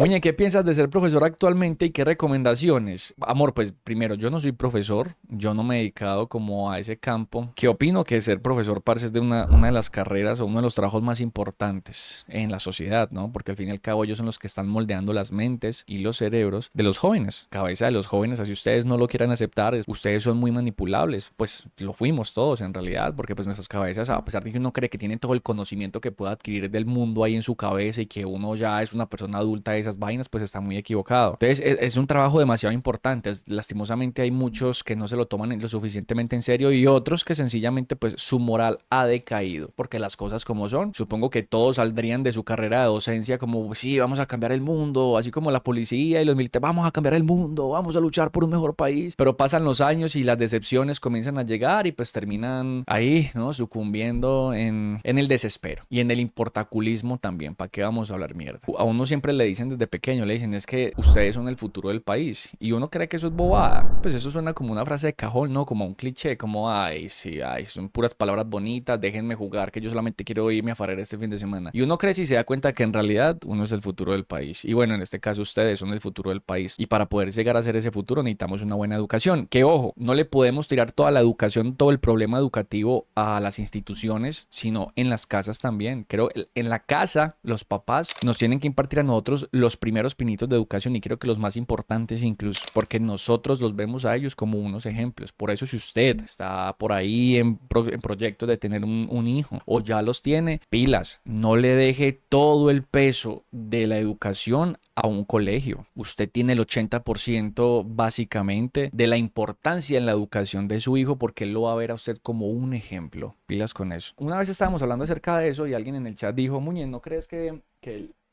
Muñe, ¿qué piensas de ser profesor actualmente y qué recomendaciones? Amor, pues primero, yo no soy profesor, yo no me he dedicado como a ese campo. ¿Qué opino? Que ser profesor, parce, es de una de las carreras o uno de los trabajos más importantes en la sociedad, ¿no? Porque al fin y al cabo ellos son los que están moldeando las mentes y los cerebros de los jóvenes, cabeza de los jóvenes, así ustedes no lo quieran aceptar, ustedes son muy manipulables, pues lo fuimos todos en realidad, porque pues nuestras cabezas, a pesar de que uno cree que tiene todo el conocimiento que pueda adquirir del mundo ahí en su cabeza y que uno ya es una persona adulta de esas vainas, pues está muy equivocado. Entonces es un trabajo demasiado importante. Lastimosamente hay muchos que no se lo toman lo suficientemente en serio y otros que sencillamente pues su moral ha decaído, porque las cosas como son, supongo que todos saldrían de su carrera de docencia como sí, vamos a cambiar el mundo, así como la policía y los militares, vamos a cambiar el mundo, vamos a luchar por un mejor país, pero pasan los años y las decepciones comienzan a llegar y pues terminan ahí, ¿no? Sucumbiendo en el desespero y en el importaculismo también. ¿Para qué vamos a hablar mierda? A uno siempre le dicen desde pequeño, le dicen es que ustedes son el futuro del país y uno cree que eso es bobada. Pues eso suena como una frase de cajón, ¿no? Como un cliché, como ay, sí, ay, son puras palabras bonitas, déjenme jugar, que yo solamente quiero irme a farrear este fin de semana. Y uno crece y se da cuenta que en realidad uno es el futuro del país. Y bueno, en este caso ustedes son el futuro del país. Y para poder llegar a ser ese futuro necesitamos una buena educación. Que ojo, no le podemos tirar toda la educación, todo el problema educativo a las instituciones, sino en las casas también. Creo en la casa los papás nos tienen que impartir a nosotros los primeros pinitos de educación y creo que los más importantes incluso, porque nosotros los vemos a ellos como unos ejemplos. Por eso si usted está por ahí en proyectos de tener un hijo o ya los tiene, pilas, no le deje todo el peso de la educación a un colegio. Usted tiene el 80% básicamente de la importancia en la educación de su hijo porque él lo va a ver a usted como un ejemplo. Pilas con eso. Una vez estábamos hablando acerca de eso y alguien en el chat dijo, Muñez, ¿no crees que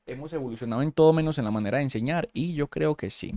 hemos evolucionado en todo menos en la manera de enseñar? Y yo creo que sí.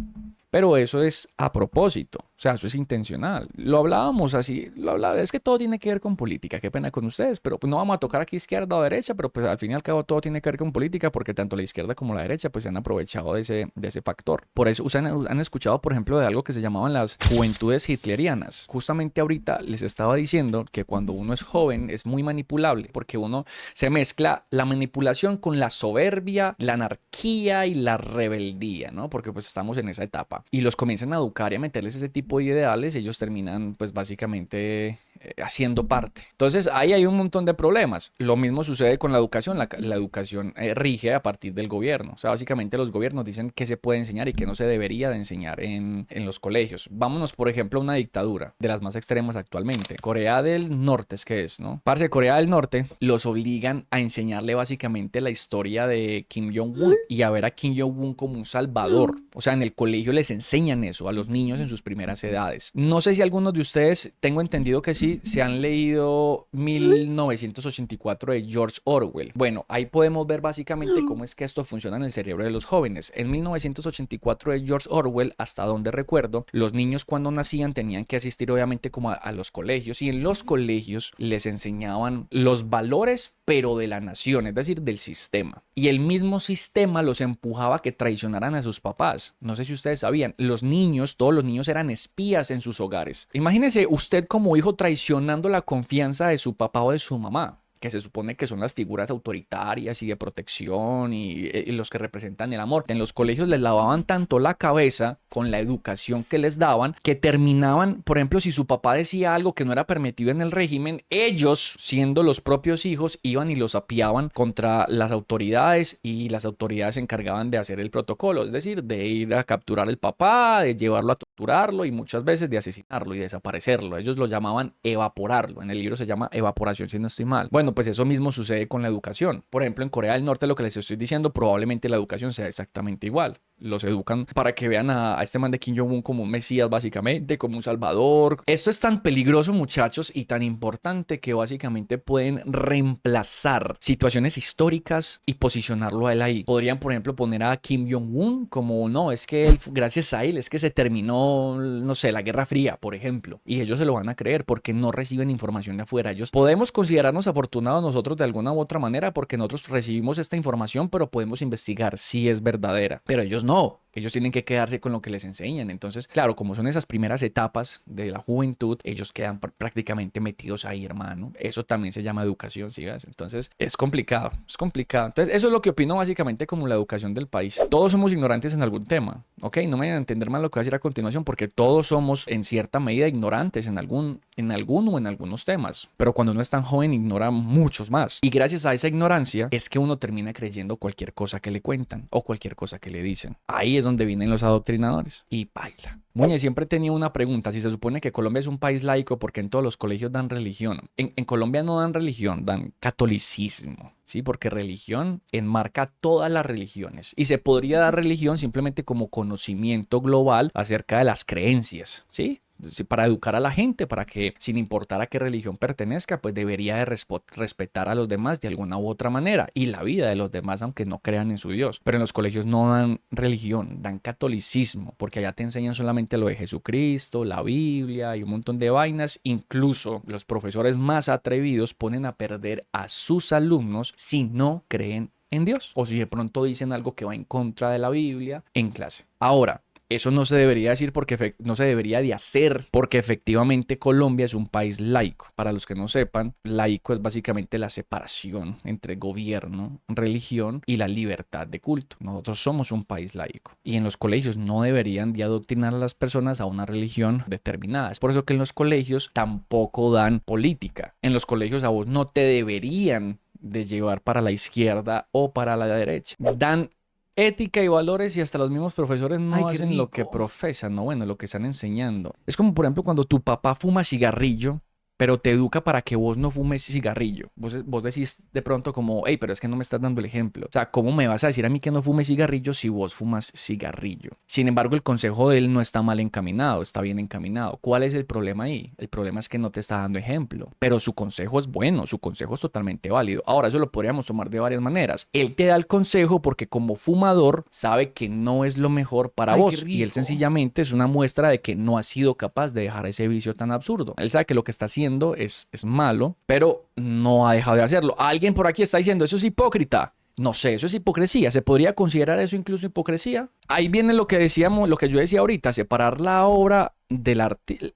Pero eso es a propósito, o sea, eso es intencional. Lo hablábamos así, es que todo tiene que ver con política, qué pena con ustedes, pero pues no vamos a tocar aquí izquierda o derecha, pero pues al fin y al cabo todo tiene que ver con política porque tanto la izquierda como la derecha pues se han aprovechado de ese factor. Por eso han escuchado, por ejemplo, de algo que se llamaban las juventudes hitlerianas. Justamente ahorita les estaba diciendo que cuando uno es joven es muy manipulable porque uno se mezcla la manipulación con la soberbia, la anarquía y la rebeldía, ¿no? Porque pues estamos en esa etapa y los comienzan a educar y a meterles ese tipo de ideales, ellos terminan pues básicamente haciendo parte. Entonces ahí hay un montón de problemas. Lo mismo sucede con la educación. La educación rige a partir del gobierno. O sea, básicamente los gobiernos dicen qué se puede enseñar y qué no se debería de enseñar en los colegios. Vámonos, por ejemplo, a una dictadura de las más extremas actualmente. Corea del Norte es que es, ¿no? Parce, Corea del Norte los obligan a enseñarle básicamente la historia de Kim Jong-un y a ver a Kim Jong-un como un salvador. O sea, en el colegio les enseñan eso a los niños en sus primeras edades. No sé si algunos de ustedes, tengo entendido que sí, se han leído 1984 de George Orwell. Bueno, ahí podemos ver básicamente cómo es que esto funciona en el cerebro de los jóvenes. En 1984 de George Orwell, hasta donde recuerdo, los niños cuando nacían tenían que asistir obviamente como a los colegios y en los colegios les enseñaban los valores pero de la nación, es decir, del sistema. Y el mismo sistema los empujaba a que traicionaran a sus papás. No sé si ustedes sabían, los niños, todos los niños eran espías en sus hogares. Imagínese usted como hijo traicionando la confianza de su papá o de su mamá, que se supone que son las figuras autoritarias y de protección y los que representan el amor. En los colegios les lavaban tanto la cabeza con la educación que les daban que terminaban, por ejemplo, si su papá decía algo que no era permitido en el régimen, ellos, siendo los propios hijos, iban y los apiaban contra las autoridades y las autoridades se encargaban de hacer el protocolo, es decir, de ir a capturar al papá, de llevarlo a torturarlo y muchas veces de asesinarlo y desaparecerlo. Ellos lo llamaban evaporarlo. En el libro se llama evaporación, si no estoy mal. Bueno, pues eso mismo sucede con la educación. Por ejemplo, en Corea del Norte, lo que les estoy diciendo, probablemente la educación sea exactamente igual. Los educan para que vean a este man de Kim Jong-un como un mesías básicamente, como un salvador. Esto es tan peligroso, muchachos, y tan importante que básicamente pueden reemplazar situaciones históricas y posicionarlo a él ahí. Podrían, por ejemplo, poner a Kim Jong-un como, no, es que él, gracias a él es que se terminó, no sé, la Guerra Fría, por ejemplo. Y ellos se lo van a creer porque no reciben información de afuera. Ellos podemos considerarnos afortunados nosotros de alguna u otra manera porque nosotros recibimos esta información, pero podemos investigar si es verdadera. Pero ellos no. Ellos tienen que quedarse con lo que les enseñan. Entonces, claro, como son esas primeras etapas de la juventud, ellos quedan prácticamente metidos ahí, hermano. Eso también se llama educación, ¿sigas? Entonces, es complicado, es complicado. Entonces, eso es lo que opino básicamente como la educación del país. Todos somos ignorantes en algún tema, ¿ok? No me vayan a entender mal lo que voy a decir a continuación, porque todos somos en cierta medida ignorantes en alguno o en algunos temas. Pero cuando uno es tan joven, ignora muchos más. Y gracias a esa ignorancia es que uno termina creyendo cualquier cosa que le cuentan o cualquier cosa que le dicen. Ahí es donde vienen los adoctrinadores. Y baila. Muñe, siempre he tenido una pregunta. Si se supone que Colombia es un país laico, ¿por qué en todos los colegios dan religión? En Colombia no dan religión, dan catolicismo. Sí, porque religión enmarca todas las religiones. Y se podría dar religión simplemente como conocimiento global acerca de las creencias. ¿Sí? Para educar a la gente, para que sin importar a qué religión pertenezca, pues debería de respetar a los demás de alguna u otra manera y la vida de los demás, aunque no crean en su Dios. Pero en los colegios no dan religión, dan catolicismo, porque allá te enseñan solamente lo de Jesucristo, la Biblia y un montón de vainas. Incluso los profesores más atrevidos ponen a perder a sus alumnos si no creen en Dios o si de pronto dicen algo que va en contra de la Biblia en clase. Ahora, eso no se debería decir porque no se debería de hacer porque efectivamente Colombia es un país laico. Para los que no sepan, laico es básicamente la separación entre gobierno, religión y la libertad de culto. Nosotros somos un país laico y en los colegios no deberían de adoctrinar a las personas a una religión determinada. Es por eso que en los colegios tampoco dan política. En los colegios a vos no te deberían de llevar para la izquierda o para la derecha. Dan ética y valores y hasta los mismos profesores no hacen lo que profesan, ¿no? Bueno, lo que están enseñando. Es como, por ejemplo, cuando tu papá fuma cigarrillo, pero te educa para que vos no fumes cigarrillo. Vos decís de pronto como, hey, pero es que no me estás dando el ejemplo. O sea, ¿cómo me vas a decir a mí que no fume cigarrillo si vos fumas cigarrillo? Sin embargo, el consejo de él no está mal encaminado, está bien encaminado. ¿Cuál es el problema ahí? El problema es que no te está dando ejemplo. Pero su consejo es bueno, su consejo es totalmente válido. Ahora, eso lo podríamos tomar de varias maneras. Él te da el consejo porque como fumador sabe que no es lo mejor para vos. Y él sencillamente es una muestra de que no ha sido capaz de dejar ese vicio tan absurdo. Él sabe que lo que está haciendo es malo, pero no ha dejado de hacerlo. Alguien por aquí está diciendo, eso es hipócrita. No sé, eso es hipocresía. ¿Se podría considerar eso incluso hipocresía? Ahí viene lo que decíamos, lo que yo decía ahorita, separar la obra del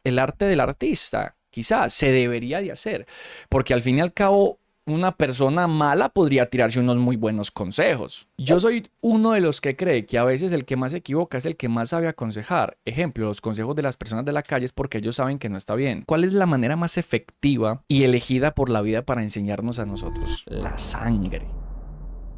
el arte del artista. Quizás se debería de hacer, porque al fin y al cabo una persona mala podría tirarse unos muy buenos consejos. Yo soy uno de los que cree que a veces el que más se equivoca es el que más sabe aconsejar. Ejemplo, los consejos de las personas de la calle es porque ellos saben que no está bien. ¿Cuál es la manera más efectiva y elegida por la vida para enseñarnos a nosotros? La sangre.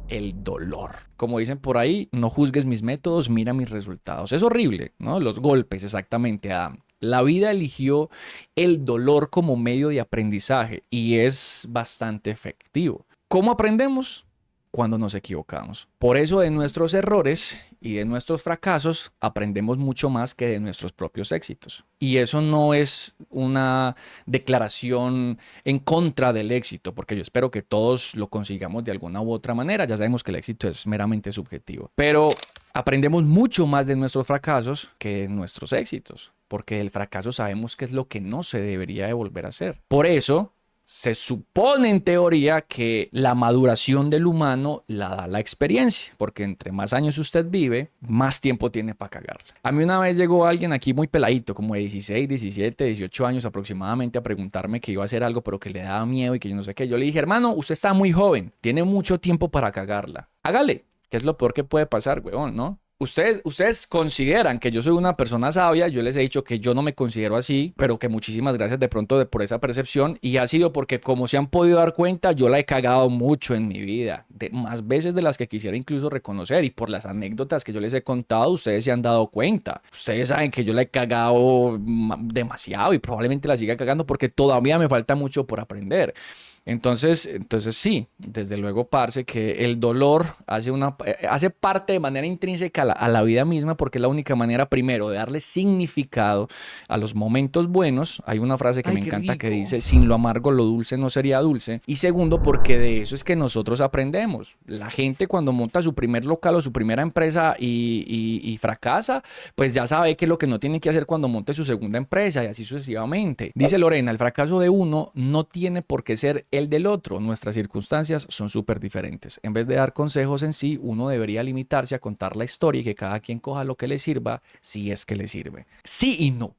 El dolor. Como dicen por ahí, no juzgues mis métodos, mira mis resultados. Es horrible, ¿no? Los golpes, exactamente, Adam. La vida eligió el dolor como medio de aprendizaje y es bastante efectivo. ¿Cómo aprendemos? Cuando nos equivocamos. Por eso de nuestros errores y de nuestros fracasos aprendemos mucho más que de nuestros propios éxitos. Y eso no es una declaración en contra del éxito, porque yo espero que todos lo consigamos de alguna u otra manera. Ya sabemos que el éxito es meramente subjetivo, pero aprendemos mucho más de nuestros fracasos que de nuestros éxitos, porque del fracaso sabemos qué es lo que no se debería de volver a hacer. Por eso se supone en teoría que la maduración del humano la da la experiencia, porque entre más años usted vive, más tiempo tiene para cagarla. A mí una vez llegó alguien aquí muy peladito, como de 16, 17, 18 años aproximadamente, a preguntarme que iba a hacer algo, pero que le daba miedo y que yo no sé qué. Yo le dije, hermano, usted está muy joven, tiene mucho tiempo para cagarla. Hágale, que es lo peor que puede pasar, huevón, ¿no? Ustedes consideran que yo soy una persona sabia, yo les he dicho que yo no me considero así, pero que muchísimas gracias de pronto por esa percepción y ha sido porque como se han podido dar cuenta, yo la he cagado mucho en mi vida, más veces de las que quisiera incluso reconocer y por las anécdotas que yo les he contado, ustedes se han dado cuenta. Ustedes saben que yo la he cagado demasiado y probablemente la siga cagando porque todavía me falta mucho por aprender. Entonces sí, desde luego, parce, que el dolor hace parte de manera intrínseca a la vida misma porque es la única manera, primero, de darle significado a los momentos buenos. Hay una frase que me encanta que dice, sin lo amargo, lo dulce no sería dulce. Y segundo, porque de eso es que nosotros aprendemos. La gente cuando monta su primer local o su primera empresa y fracasa, pues ya sabe qué es lo que no tiene que hacer cuando monte su segunda empresa y así sucesivamente. Dice Lorena, el fracaso de uno no tiene por qué ser el del otro. Nuestras circunstancias son súper diferentes. En vez de dar consejos en sí, uno debería limitarse a contar la historia y que cada quien coja lo que le sirva, si es que le sirve. Sí y no.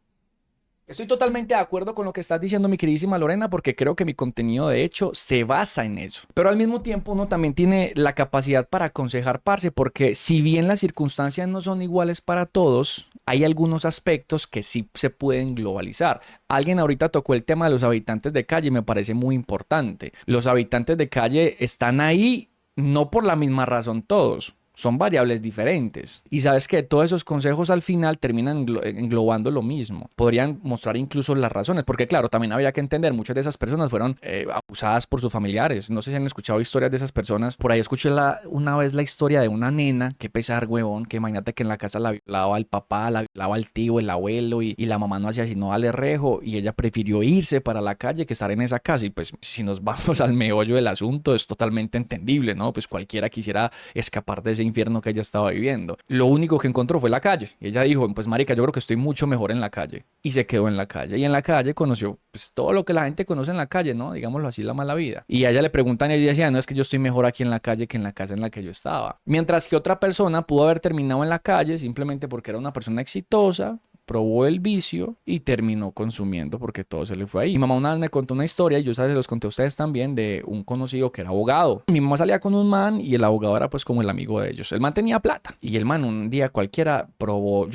Estoy totalmente de acuerdo con lo que estás diciendo, mi queridísima Lorena, porque creo que mi contenido de hecho se basa en eso. Pero al mismo tiempo uno también tiene la capacidad para aconsejar, parce, porque si bien las circunstancias no son iguales para todos, hay algunos aspectos que sí se pueden globalizar. Alguien ahorita tocó el tema de los habitantes de calle y me parece muy importante. Los habitantes de calle están ahí no por la misma razón todos. Son variables diferentes. Y sabes que todos esos consejos al final terminan englobando lo mismo. Podrían mostrar incluso las razones. Porque claro, también habría que entender, muchas de esas personas fueron abusadas por sus familiares. No sé si han escuchado historias de esas personas. Por ahí escuché una vez la historia de una nena. Qué pesar, huevón. Que imagínate que en la casa la violaba el papá, la violaba el tío, el abuelo. Y la mamá no hacía sino darle rejo. Y ella prefirió irse para la calle que estar en esa casa. Y pues si nos vamos al meollo del asunto, es totalmente entendible, ¿no? Pues cualquiera quisiera escapar de ese infierno que ella estaba viviendo. Lo único que encontró fue la calle. Y ella dijo, pues marica, yo creo que estoy mucho mejor en la calle. Y se quedó en la calle. Y en la calle conoció pues todo lo que la gente conoce en la calle, ¿no? Digámoslo así, la mala vida. Y a ella le preguntan y ella decía, no, es que yo estoy mejor aquí en la calle que en la casa en la que yo estaba. Mientras que otra persona pudo haber terminado en la calle simplemente porque era una persona exitosa, probó el vicio y terminó consumiendo porque todo se le fue ahí. Mi mamá una vez me contó una historia, y yo se los conté a ustedes también, de un conocido que era abogado. Mi mamá salía con un man y el abogado era pues como el amigo de ellos. El man tenía plata y el man un día cualquiera probó,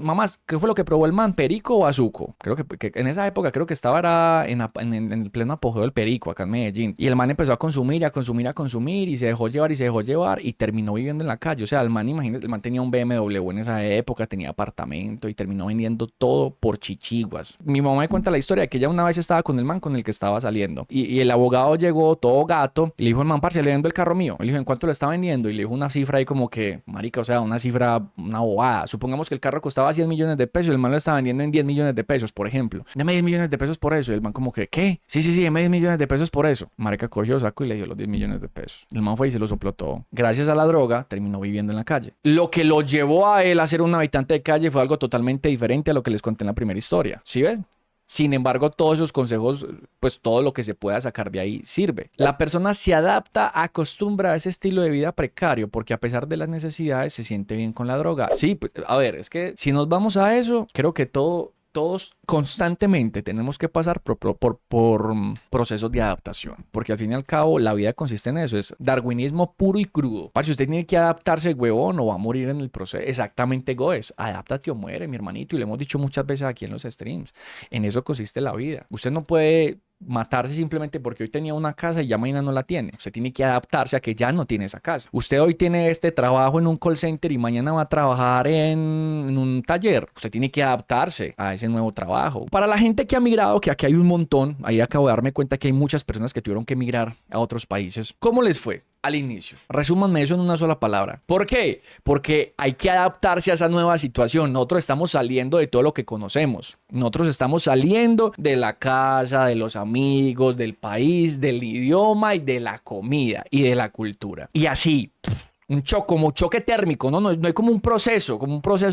mamá, ¿qué fue lo que probó el man? ¿Perico o bazuco? Creo que en esa época creo que estaba era en el pleno apogeo del perico acá en Medellín. Y el man empezó a consumir y a consumir y a consumir y se dejó llevar y terminó viviendo en la calle. O sea, el man, imagínate, el man tenía un BMW en esa época, tenía apartamento y terminó vendiendo todo por chichiguas. Mi mamá me cuenta la historia de que ella una vez estaba con el man con el que estaba saliendo y el abogado llegó todo gato y le dijo al man, parce, le vendo el carro mío. Le dijo, ¿en cuánto lo está vendiendo? Y le dijo una cifra ahí como que, marica, o sea, una cifra, una bobada. Supongamos que el carro costaba 100 millones de pesos y el man lo estaba vendiendo en 10 millones de pesos, por ejemplo. Deme 10 millones de pesos por eso. Y el man como que, ¿qué? Sí, deme 10 millones de pesos por eso. Marica cogió, saco y le dio los 10 millones de pesos. El man fue y se lo sopló todo. Gracias a la droga, terminó viviendo en la calle. Lo que lo llevó a él a ser un habitante de calle fue algo totalmente diferente a lo que les conté en la primera historia. ¿Sí ven? Sin embargo, todos esos consejos, pues todo lo que se pueda sacar de ahí sirve. La persona se adapta, acostumbra a ese estilo de vida precario, porque a pesar de las necesidades se siente bien con la droga. Sí, pues, a ver, es que si nos vamos a eso, creo que todos constantemente tenemos que pasar por procesos de adaptación, porque al fin y al cabo la vida consiste en eso, es darwinismo puro y crudo. Para si usted tiene que adaptarse, huevón, o va a morir en el proceso, exactamente goes, adáptate o muere, mi hermanito, y le hemos dicho muchas veces aquí en los streams, en eso consiste la vida. Usted no puede matarse simplemente porque hoy tenía una casa y ya mañana no la tiene. Usted tiene que adaptarse a que ya no tiene esa casa. Usted hoy tiene este trabajo en un call center y mañana va a trabajar en un taller. Usted tiene que adaptarse a ese nuevo trabajo. Para la gente que ha migrado, que aquí hay un montón, ahí acabo de darme cuenta que hay muchas personas que tuvieron que migrar a otros países. ¿Cómo les fue al inicio? Resúmanme eso en una sola palabra. ¿Por qué? Porque hay que adaptarse a esa nueva situación. Nosotros estamos saliendo de todo lo que conocemos. Nosotros estamos saliendo de la casa, de los amigos, del país, del idioma y de la comida y de la cultura. Y así, como choque térmico, ¿no? No hay como un proceso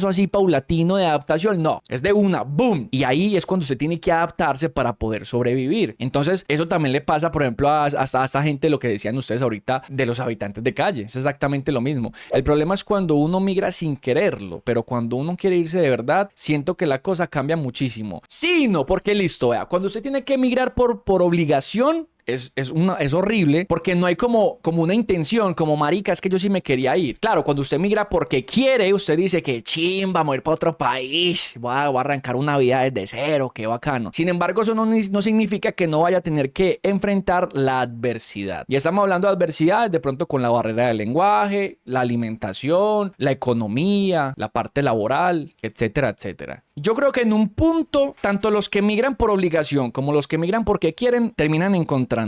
así paulatino de adaptación, no, es de una, boom, y ahí es cuando usted tiene que adaptarse para poder sobrevivir. Entonces, eso también le pasa, por ejemplo, a esta gente, lo que decían ustedes ahorita, de los habitantes de calle, es exactamente lo mismo. El problema es cuando uno migra sin quererlo, pero cuando uno quiere irse de verdad, siento que la cosa cambia muchísimo. Sí, no, porque listo, vea, cuando usted tiene que migrar por obligación, es horrible porque no hay como una intención, como marica, es que yo sí me quería ir. Claro, cuando usted migra porque quiere, usted dice que chimba, voy a ir para otro país, voy a arrancar una vida desde cero, qué bacano. Sin embargo, eso no significa que no vaya a tener que enfrentar la adversidad. Y estamos hablando de adversidades de pronto con la barrera del lenguaje, la alimentación, la economía, la parte laboral, etcétera, etcétera. Yo creo que en un punto, tanto los que migran por obligación como los que migran porque quieren, terminan encontrándose.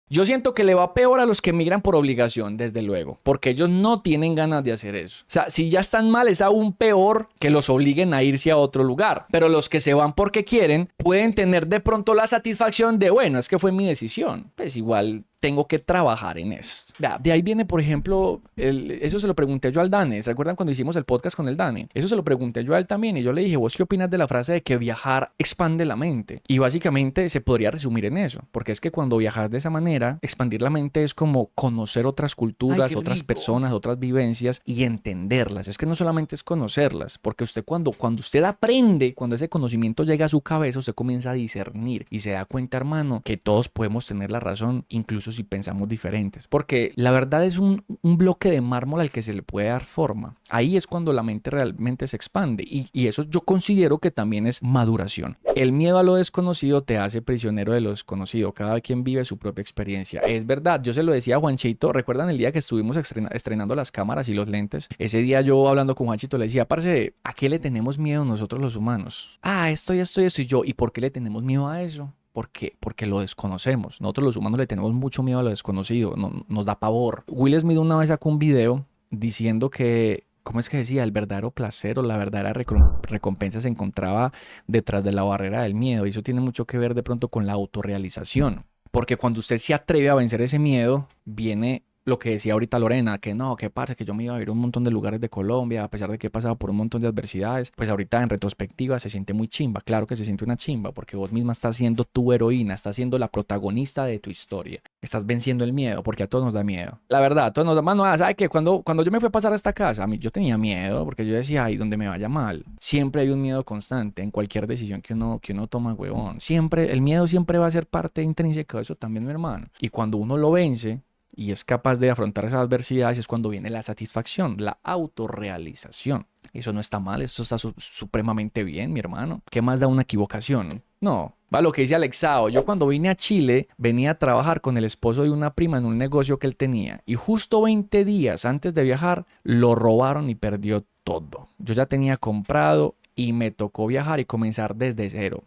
Yo siento que le va peor a los que migran por obligación, desde luego, porque ellos no tienen ganas de hacer eso. O sea, si ya están mal, es aún peor que los obliguen a irse a otro lugar. Pero los que se van porque quieren, pueden tener de pronto la satisfacción de, bueno, es que fue mi decisión. Pues igual tengo que trabajar en eso. De ahí viene, por ejemplo, eso se lo pregunté yo al Dane. ¿Se acuerdan cuando hicimos el podcast con el Dane? Eso se lo pregunté yo a él también y yo le dije, ¿vos qué opinas de la frase de que viajar expande la mente? Y básicamente se podría resumir en eso, porque es que cuando viajas de esa manera, expandir la mente es como conocer otras culturas, otras personas, otras vivencias y entenderlas. Es que no solamente es conocerlas, porque usted cuando usted aprende, cuando ese conocimiento llega a su cabeza, usted comienza a discernir y se da cuenta, hermano, que todos podemos tener la razón, incluso si pensamos diferentes. Porque la verdad es un bloque de mármol al que se le puede dar forma. Ahí es cuando la mente realmente se expande. Y eso yo considero que también es maduración. El miedo a lo desconocido te hace prisionero de lo desconocido. Cada quien vive su propia experiencia. Es verdad, yo se lo decía a Juanchito. ¿Recuerdan el día que estuvimos estrenando las cámaras y los lentes? Ese día yo hablando con Juanchito le decía, parce, ¿a qué le tenemos miedo nosotros los humanos? Esto y esto y esto y yo. ¿Y por qué le tenemos miedo a eso? ¿Por qué? Porque lo desconocemos. Nosotros los humanos le tenemos mucho miedo a lo desconocido. Nos da pavor. Will Smith una vez sacó un video diciendo que, ¿cómo es que decía? El verdadero placer o la verdadera recompensa se encontraba detrás de la barrera del miedo. Y eso tiene mucho que ver de pronto con la autorrealización. Porque cuando usted se atreve a vencer ese miedo, viene lo que decía ahorita Lorena, que no, que pasa, que yo me iba a ir a un montón de lugares de Colombia, a pesar de que he pasado por un montón de adversidades, pues ahorita en retrospectiva se siente muy chimba. Claro que se siente una chimba, porque vos misma estás siendo tu heroína, estás siendo la protagonista de tu historia. Estás venciendo el miedo, porque a todos nos da miedo. La verdad, a todos nos da mano. ¿Sabes qué? Cuando yo me fui a pasar a esta casa, a mí yo tenía miedo, porque yo decía, ay, donde me vaya mal. Siempre hay un miedo constante en cualquier decisión que uno toma, huevón. Siempre, el miedo siempre va a ser parte intrínseca de eso también, mi hermano. Y cuando uno lo vence y es capaz de afrontar esas adversidades, es cuando viene la satisfacción, la autorrealización. Eso no está mal, eso está supremamente bien, mi hermano. ¿Qué más da una equivocación? No. Va lo que dice Alexao. Yo cuando vine a Chile, venía a trabajar con el esposo de una prima en un negocio que él tenía. Y justo 20 días antes de viajar, lo robaron y perdió todo. Yo ya tenía comprado y me tocó viajar y comenzar desde cero.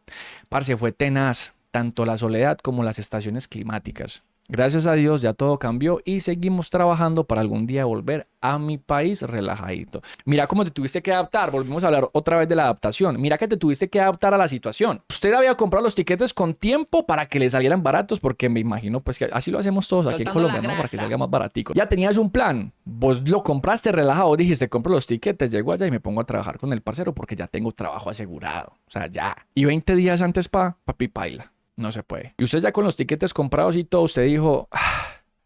Parce, fue tenaz, tanto la soledad como las estaciones climáticas. Gracias a Dios ya todo cambió y seguimos trabajando para algún día volver a mi país relajadito. Mira cómo te tuviste que adaptar. Volvimos a hablar otra vez de la adaptación. Mira que te tuviste que adaptar a la situación. Usted había comprado los tiquetes con tiempo para que le salieran baratos, porque me imagino pues que así lo hacemos todos aquí en Colombia, ¿no? Para que salga más baratico. Ya tenías un plan. Vos lo compraste relajado. Dijiste, compro los tiquetes, llego allá y me pongo a trabajar con el parcero porque ya tengo trabajo asegurado. O sea, ya. Y 20 días antes papi paila. No se puede. Y usted ya con los tiquetes comprados y todo, usted dijo,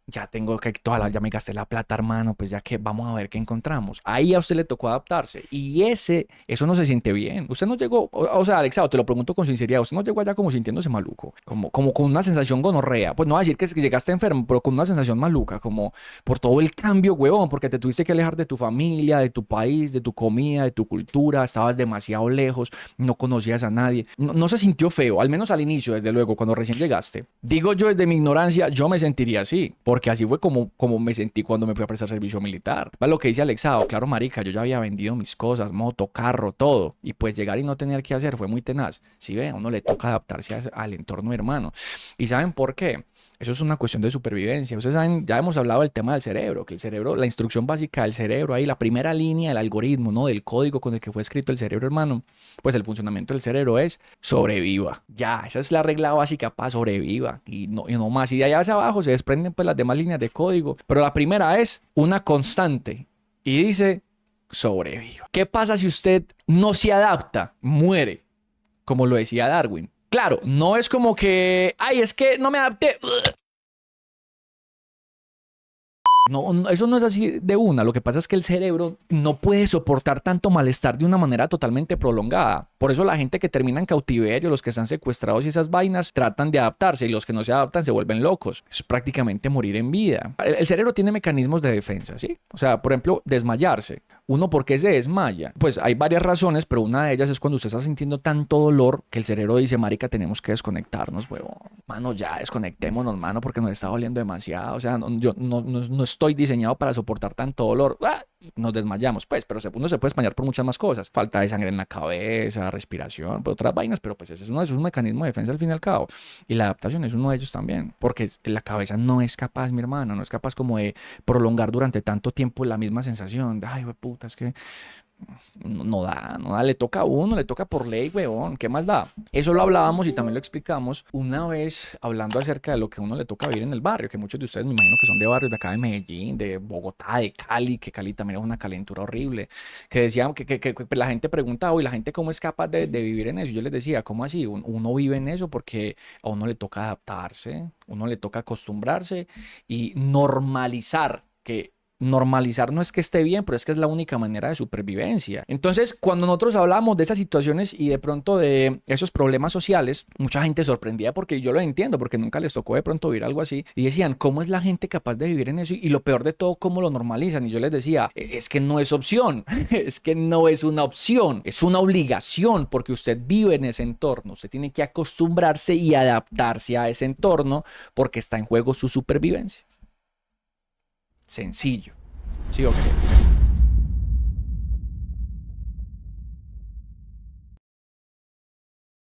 ya tengo que ya me gasté la plata, hermano, pues ya que vamos a ver qué encontramos. Ahí a usted le tocó adaptarse. Y eso no se siente bien. Usted no llegó, o sea, Alexao, te lo pregunto con sinceridad, usted no llegó allá como sintiéndose maluco, como con una sensación gonorrea. Pues no va a decir que llegaste enfermo, pero con una sensación maluca, como por todo el cambio, huevón, porque te tuviste que alejar de tu familia, de tu país, de tu comida, de tu cultura, estabas demasiado lejos, no conocías a nadie. No se sintió feo, al menos al inicio, desde luego, cuando recién llegaste. Digo yo desde mi ignorancia, yo me sentiría así, porque así fue como me sentí cuando me fui a prestar servicio militar. Va lo que dice Alexao, claro, marica, yo ya había vendido mis cosas, moto, carro, todo. Y pues llegar y no tener que hacer fue muy tenaz. Si ve, a uno le toca adaptarse al entorno, hermano. ¿Y saben por qué? Eso es una cuestión de supervivencia. Ustedes saben, ya hemos hablado del tema del cerebro, que el cerebro, la instrucción básica del cerebro, ahí la primera línea del algoritmo, ¿no? Del código con el que fue escrito el cerebro, hermano, pues el funcionamiento del cerebro es sobreviva. Ya, esa es la regla básica para sobreviva y no más. Y de allá hacia abajo se desprenden pues las demás líneas de código. Pero la primera es una constante y dice sobreviva. ¿Qué pasa si usted no se adapta? Muere, como lo decía Darwin. Claro, no es como que, ay, es que no me adapté. No, eso no es así de una. Lo que pasa es que el cerebro no puede soportar tanto malestar de una manera totalmente prolongada. Por eso la gente que termina en cautiverio, los que están secuestrados y esas vainas, tratan de adaptarse y los que no se adaptan se vuelven locos. Es prácticamente morir en vida. El cerebro tiene mecanismos de defensa, ¿sí? O sea, por ejemplo, desmayarse. Uno, ¿por qué se desmaya? Pues hay varias razones, pero una de ellas es cuando usted está sintiendo tanto dolor que el cerebro dice, marica, tenemos que desconectarnos, huevón. Mano, ya desconectémonos, mano, porque nos está doliendo demasiado. O sea, yo no estoy diseñado para soportar tanto dolor. Nos desmayamos, pues, pero uno se puede desmayar por muchas más cosas. Falta de sangre en la cabeza, respiración, pues, otras vainas, pero pues ese es uno de sus mecanismos de defensa al fin y al cabo. Y la adaptación es uno de ellos también, porque la cabeza no es capaz, mi hermano, no es capaz como de prolongar durante tanto tiempo la misma sensación de, ay, puta, es que No da, le toca a uno, le toca por ley, weón, ¿qué más da? Eso lo hablábamos y también lo explicamos una vez hablando acerca de lo que a uno le toca vivir en el barrio, que muchos de ustedes me imagino que son de barrios de acá de Medellín, de Bogotá, de Cali, que Cali también es una calentura horrible, que decían que la gente preguntaba, y la gente cómo es capaz de vivir en eso. Yo les decía, ¿cómo así? Uno vive en eso porque a uno le toca adaptarse, uno le toca acostumbrarse y normalizar que normalizar no es que esté bien, pero es que es la única manera de supervivencia. Entonces, cuando nosotros hablamos de esas situaciones y de pronto de esos problemas sociales, mucha gente sorprendía porque yo lo entiendo, porque nunca les tocó de pronto vivir algo así, y decían, ¿cómo es la gente capaz de vivir en eso? Y lo peor de todo, ¿cómo lo normalizan? Y yo les decía, es que no es opción, es que no es una opción, es una obligación, porque usted vive en ese entorno, usted tiene que acostumbrarse y adaptarse a ese entorno porque está en juego su supervivencia. Sencillo. ¿Sí o qué?